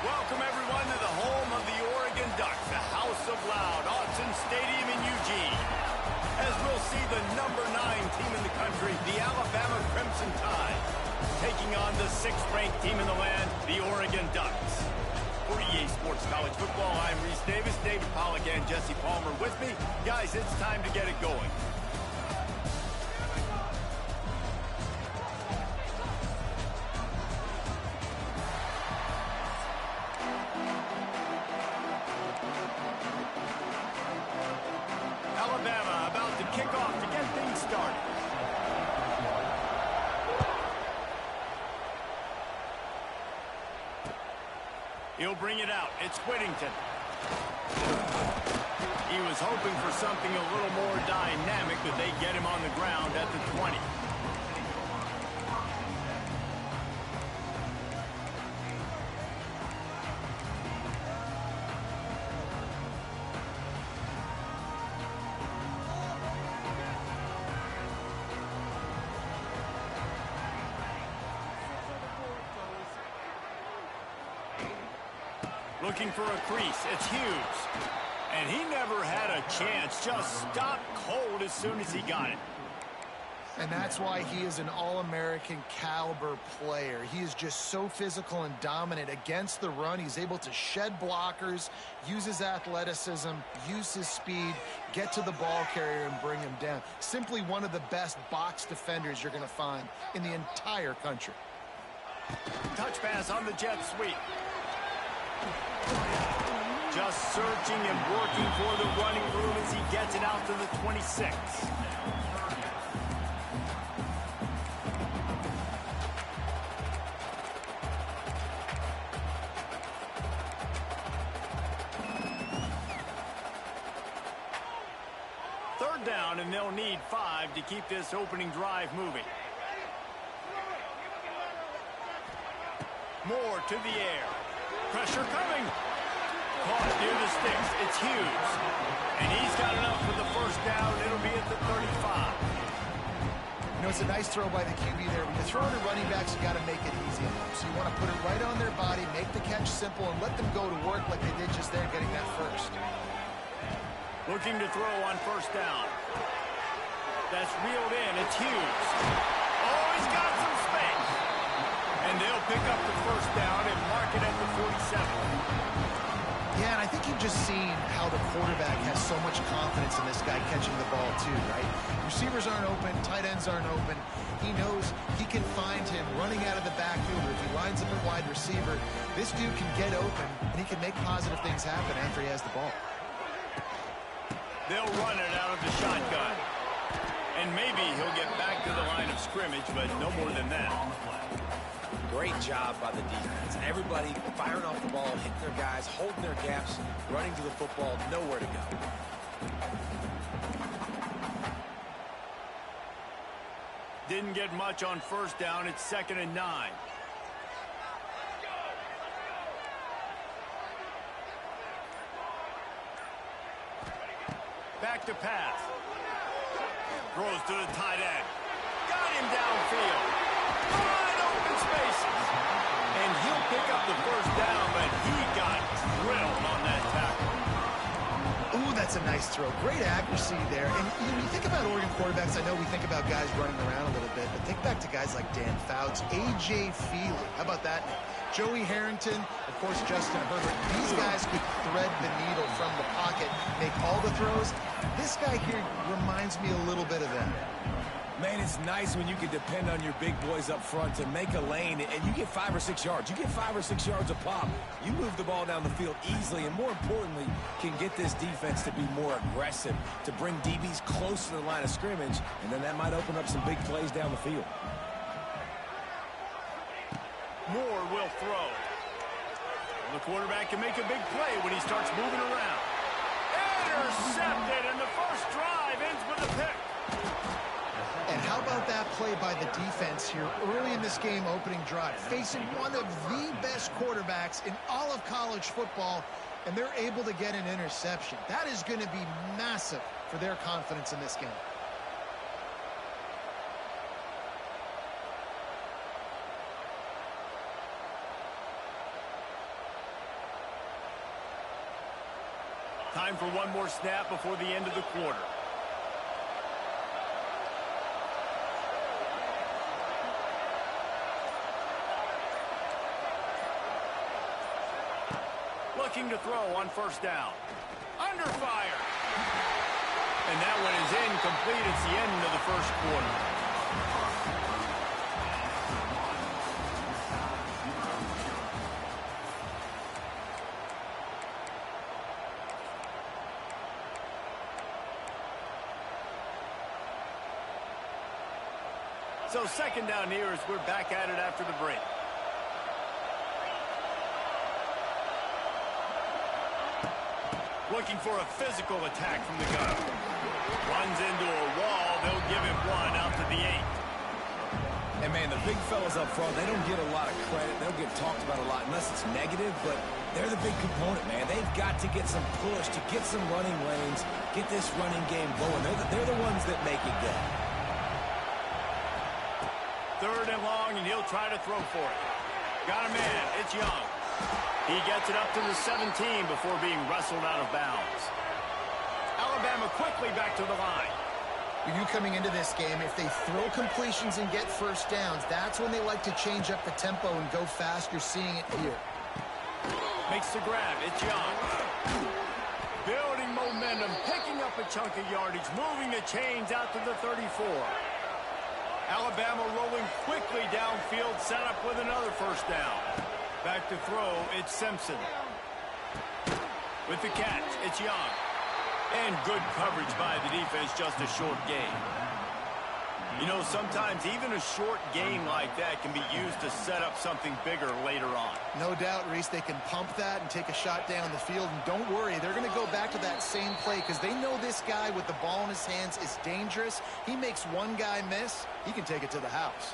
Welcome, everyone, to the home of the Oregon Ducks, the House of Loud, Autzen Stadium in Eugene. As we'll see the number 9 team in the country, the Alabama Crimson Tide, taking on the 6th-ranked team in the land, the Oregon Ducks. For EA Sports College Football, I'm Reese Davis, David Pollack, and Jesse Palmer with me. Guys, it's time to get it going. Alabama about to kick off to get things started. He'll bring it out. It's Whittington. He was hoping for something a little more dynamic, but they get him on the ground at the 20. Looking for a crease. It's Hughes. And he never had a chance. Just stopped cold as soon as he got it. And that's why he is an All-American caliber player. He is just so physical and dominant against the run. He's able to shed blockers, use his athleticism, use his speed, get to the ball carrier and bring him down. Simply one of the best box defenders you're going to find in the entire country. Touch pass on the jet sweep. Just searching and working for the running room as he gets it out to the 26. Third down, and they'll need 5 to keep this opening drive moving. Moore to the air. Pressure coming. Caught near the sticks. It's Hughes. And he's got enough for the first down. It'll be at the 35. You know, it's a nice throw by the QB there. When you're throwing to running backs, you got to make it easy on them. So you want to put it right on their body, make the catch simple, and let them go to work like they did just there getting that first. Looking to throw on first down. That's reeled in. It's Hughes. Oh, he's got some space. And they'll pick up the first down and mark it at the 47. Yeah, and I think you've just seen how the quarterback has so much confidence in this guy catching the ball too, right? Receivers aren't open, tight ends aren't open. He knows he can find him running out of the backfield, or if he lines up a wide receiver, this dude can get open, and he can make positive things happen after he has the ball. They'll run it out of the shotgun. And maybe he'll get back to the line of scrimmage, but no more than that. Great job by the defense. Everybody firing off the ball, hitting their guys, holding their gaps, running to the football, nowhere to go. Didn't get much on first down. It's 2nd and 9. Back to pass. Throws to the tight end. Got him downfield. Wide open spaces. And he'll pick up the first down, but he got drilled on that tackle. Ooh, that's a nice throw. Great accuracy there. And when you think about Oregon quarterbacks, I know we think about guys running around a little bit, but think back to guys like Dan Fouts, A.J. Feely. How about that? Joey Harrington, of course, Justin Herbert. These guys could thread the needle from the pocket, make all the throws. This guy here reminds me a little bit of that. Man, it's nice when you can depend on your big boys up front to make a lane, and you get 5 or 6 yards. You get 5 or 6 yards a pop. You move the ball down the field easily, and more importantly, can get this defense to be more aggressive, to bring DBs close to the line of scrimmage, and then that might open up some big plays down the field. Moore will throw. The quarterback can make a big play when he starts moving around. Intercepted, and the first drive ends with a pick. And how about that play by the defense here early in this game, opening drive, facing one of the best quarterbacks in all of college football, and they're able to get an interception. That is going to be massive for their confidence in this game. Time for one more snap before the end of the quarter. Looking to throw on first down. Under fire. And that one is incomplete. It's the end of the first quarter. So second down here as we're back at it after the break. Looking for a physical attack from the gun. Runs into a wall. They'll give him one out to the 8. And, man, the big fellas up front, they don't get a lot of credit. They don't get talked about a lot unless it's negative, but they're the big component, man. They've got to get some push, to get some running lanes, get this running game going. They're the ones that make it go. Third and long, and he'll try to throw for it. Got a man. It's Young. He gets it up to the 17 before being wrestled out of bounds. Alabama quickly back to the line. You coming into this game, if they throw completions and get first downs, that's when they like to change up the tempo and go fast. You're seeing it here. Makes the grab. It's Young. Building momentum, picking up a chunk of yardage, moving the chains out to the 34. Alabama rolling quickly downfield, set up with another first down. Back to throw, it's Simpson. With the catch, it's Young. And good coverage by the defense, just a short gain. You know, sometimes even a short gain like that can be used to set up something bigger later on. No doubt, Reese, they can pump that and take a shot down the field. And don't worry, they're going to go back to that same play because they know this guy with the ball in his hands is dangerous. He makes one guy miss, he can take it to the house.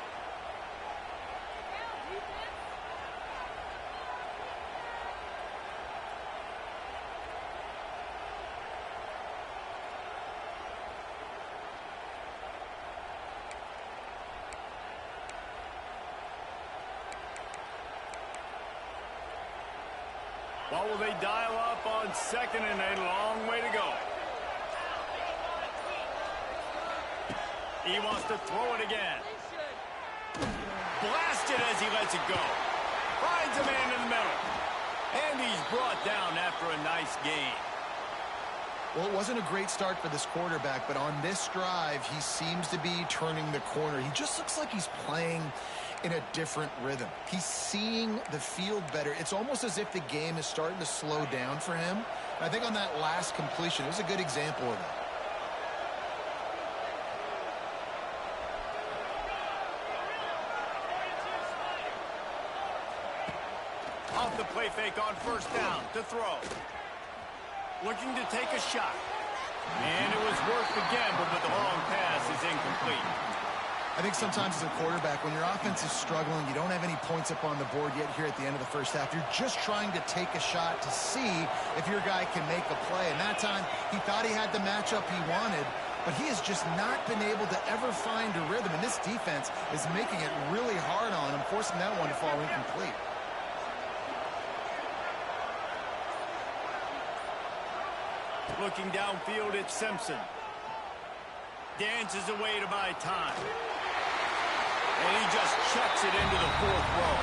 What will they dial up on second and a long way to go? He wants to throw it again. Blasted as he lets it go. Finds a man in the middle. And he's brought down after a nice gain. Well, it wasn't a great start for this quarterback, but on this drive, he seems to be turning the corner. He just looks like he's playing in a different rhythm. He's seeing the field better. It's almost as if the game is starting to slow down for him. And I think on that last completion, it was a good example of that. Off the play fake on first down to throw. Looking to take a shot. And it was worth the gamble, but the long pass is incomplete. I think sometimes as a quarterback, when your offense is struggling, you don't have any points up on the board yet here at the end of the first half. You're just trying to take a shot to see if your guy can make a play. And that time, he thought he had the matchup he wanted, but he has just not been able to ever find a rhythm. And this defense is making it really hard on him, forcing that one to fall incomplete. Looking downfield, it's Simpson. Dances away to buy time. And he just chucks it into the fourth row.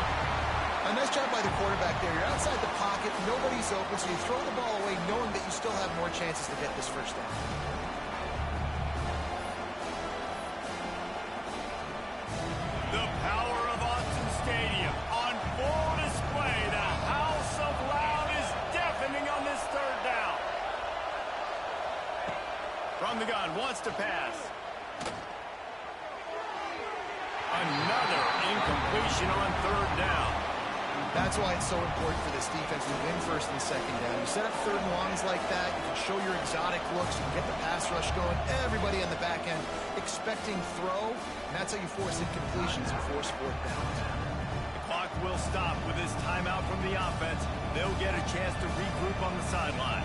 A nice job by the quarterback there. You're outside the pocket, nobody's open, so you throw the ball away knowing that you still have more chances to get this first down. The power of Autzen Stadium on full display. The house of loud is deafening on this third down. From the gun, wants to pass. Another incompletion on third down. That's why it's so important for this defense to win first and second down. You set up third and longs like that, you can show your exotic looks, you can get the pass rush going, everybody on the back end expecting throw, and that's how you force incompletions and force fourth downs. The clock will stop with this timeout from the offense. They'll get a chance to regroup on the sideline.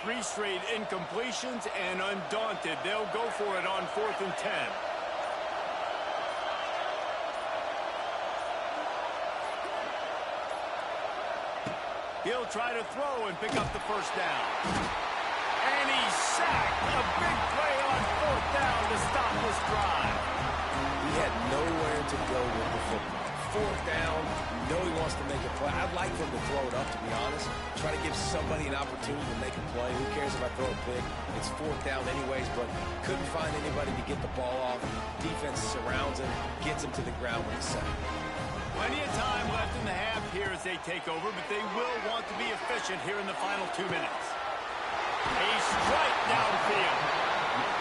3 straight incompletions, and undaunted, they'll go for it on 4th and 10. He'll try to throw and pick up the first down. And he's sacked. A big play on 4th down to stop this drive. He had nowhere to go with the football. 4th down, you know he wants to make a play. I'd like for him to throw it up, to be honest. Try to give somebody an opportunity to make a play. Who cares if I throw a pick? It's 4th down anyways, but couldn't find anybody to get the ball off. Defense surrounds him, gets him to the ground with a sack. Plenty of time left in the half here as they take over, but they will want to be efficient here in the final 2 minutes. A strike downfield.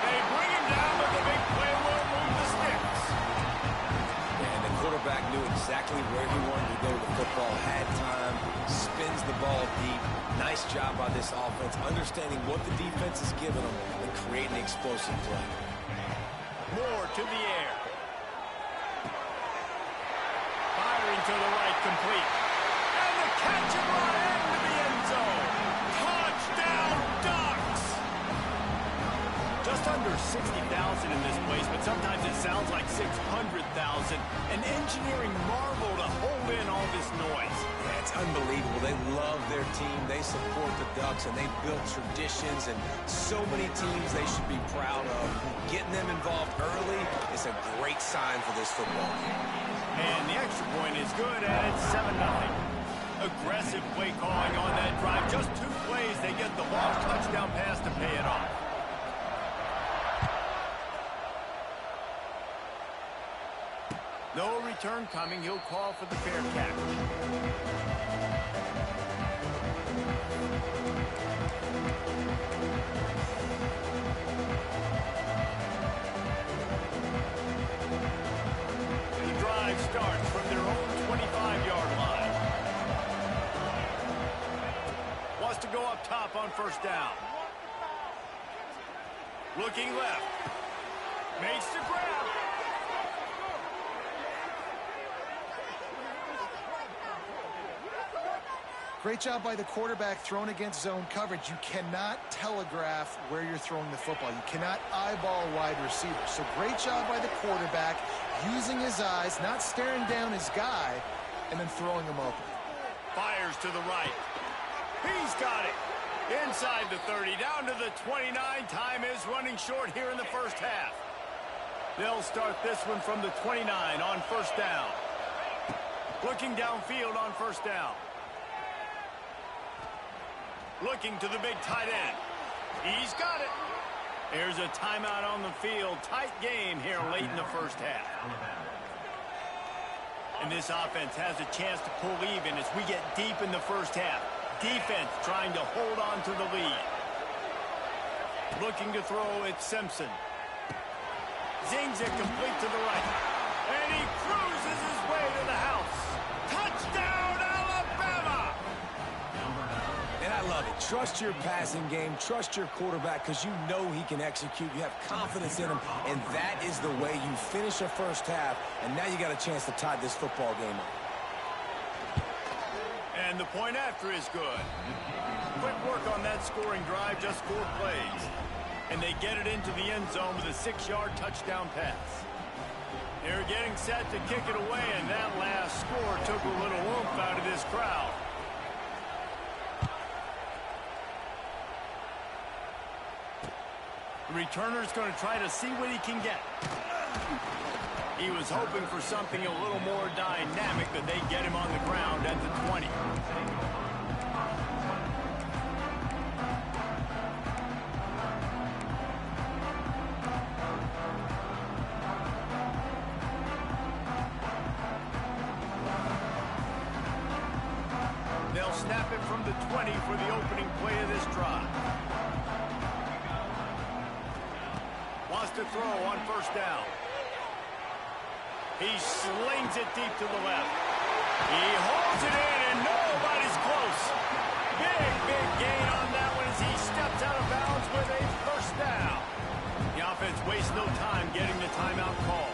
They bring him down, but the big play will move the sticks. And the quarterback knew exactly where he wanted to go with the football, had time, spins the ball deep. Nice job by this offense, understanding what the defense is giving them and creating an explosive play. Moore to the air. Firing to the right, complete. And the catch and run into the end zone. Touchdown, Ducks! Just under 60,000 in this place, but sometimes it sounds like 600,000. An engineering marvel to hold in all this noise. Yeah, it's unbelievable. They love their team. They support the Ducks, and they've built traditions, and so many teams they should be proud of. Getting them involved early is a great sign for this football game. And the extra point is good, and it's 7-9. Aggressive play calling on that drive. Just 2 plays, they get the long touchdown pass to pay it off. No return coming. He'll call for the fair catch. Starts from their own 25-yard line. Wants to go up top on 1st down. Looking left. Makes the grab. Great job by the quarterback thrown against zone coverage. You cannot telegraph where you're throwing the football. You cannot eyeball a wide receiver. So great job by the quarterback using his eyes, not staring down his guy, and then throwing him open. Fires to the right. He's got it. Inside the 30, down to the 29. Time is running short here in the first half. They'll start this one from the 29 on 1st down. Looking downfield on 1st down. Looking to the big tight end. He's got it. There's a timeout on the field. Tight game here late in the first half. And this offense has a chance to pull even as we get deep in the first half. Defense trying to hold on to the lead. Looking to throw, it's Simpson. Zings it complete to the right. And he cruises his way to the house. Touchdown, Alabama! And I love it. Trust your passing game. Trust your quarterback because you know he can execute. You have confidence in him, and that is the way you finish a first half, and now you got a chance to tie this football game up. And the point after is good. Quick work on that scoring drive, just 4 plays. And they get it into the end zone with a 6-yard touchdown pass. They're getting set to kick it away, and that last score took a little oomph out of this crowd. The returner's going to try to see what he can get. He was hoping for something a little more dynamic, but they get him on the ground at the 20. They'll snap it from the 20 for the opening play of this drive. Wants to throw on 1st down. He slings it deep to the left. He holds it in, and nobody's close. Big gain on that one as he steps out of bounds with a 1st down. The offense wastes no time getting the timeout call.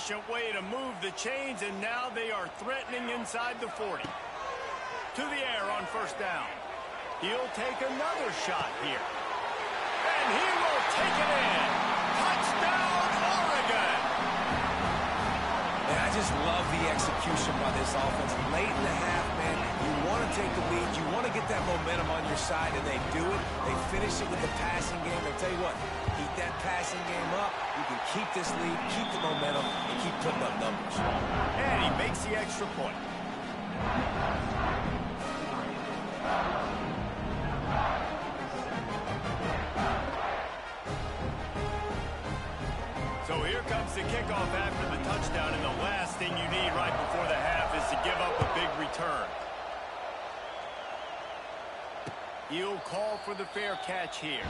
efficient way to move the chains, and now they are threatening inside the 40. To the air on first down. He'll take another shot here. And he will take it in. Touchdown, Oregon! And I just love the execution by this offense. Late in the half, man, you want to take the lead. You want to get that momentum on your side, and they do it. They finish it with the passing game. I'll tell you what, keep that passing game up. You can keep this lead, keep the momentum, and keep putting up numbers. And he makes the extra point. So here comes the kickoff after the touchdown, and the last thing you need right before the half is to give up a big return. He'll call for the fair catch here.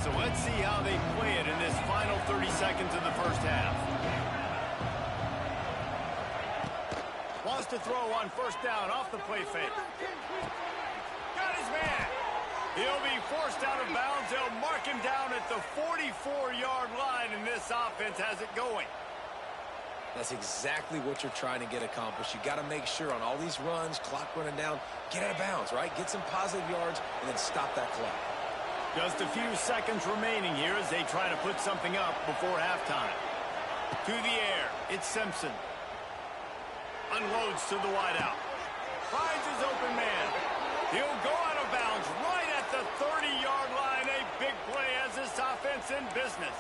So let's see how they play it in this final 30 seconds of the first half. Wants to throw on first down off the play fake. Got his man. He'll be forced out of bounds. They'll mark him down at the 44-yard line, and this offense has it going. That's exactly what you're trying to get accomplished. You got to make sure on all these runs, clock running down, get out of bounds, right? Get some positive yards, and then stop that clock. Just a few seconds remaining here as they try to put something up before halftime. To the air, it's Simpson. Unloads to the wideout. Finds his open man. He'll go out of bounds right at the 30-yard line. A big play as this offense in business.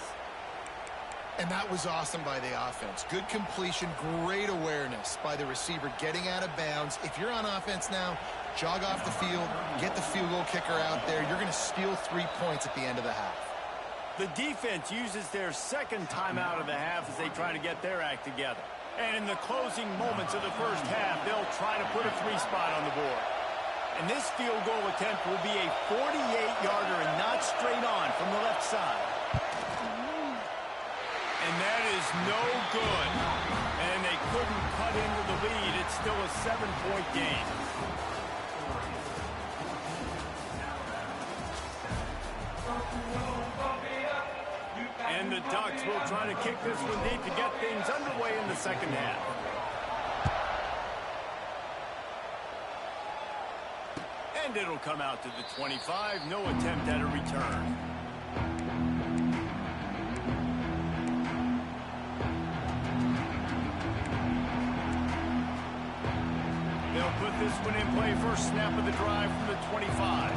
And that was awesome by the offense. Good completion, great awareness by the receiver getting out of bounds. If you're on offense now, jog off the field, get the field goal kicker out there. You're going to steal 3 points at the end of the half. The defense uses their second timeout of the half as they try to get their act together. And in the closing moments of the first half, they'll try to put a 3-spot on the board. And this field goal attempt will be a 48-yarder and not straight on from the left side. And that is no good. And they couldn't cut into the lead. It's still a 7-point game. And the Ducks will try to kick this one deep to get things underway in the second half. And it'll come out to the 25. No attempt at a return. They'll put this one in play first snap of the drive from the 25.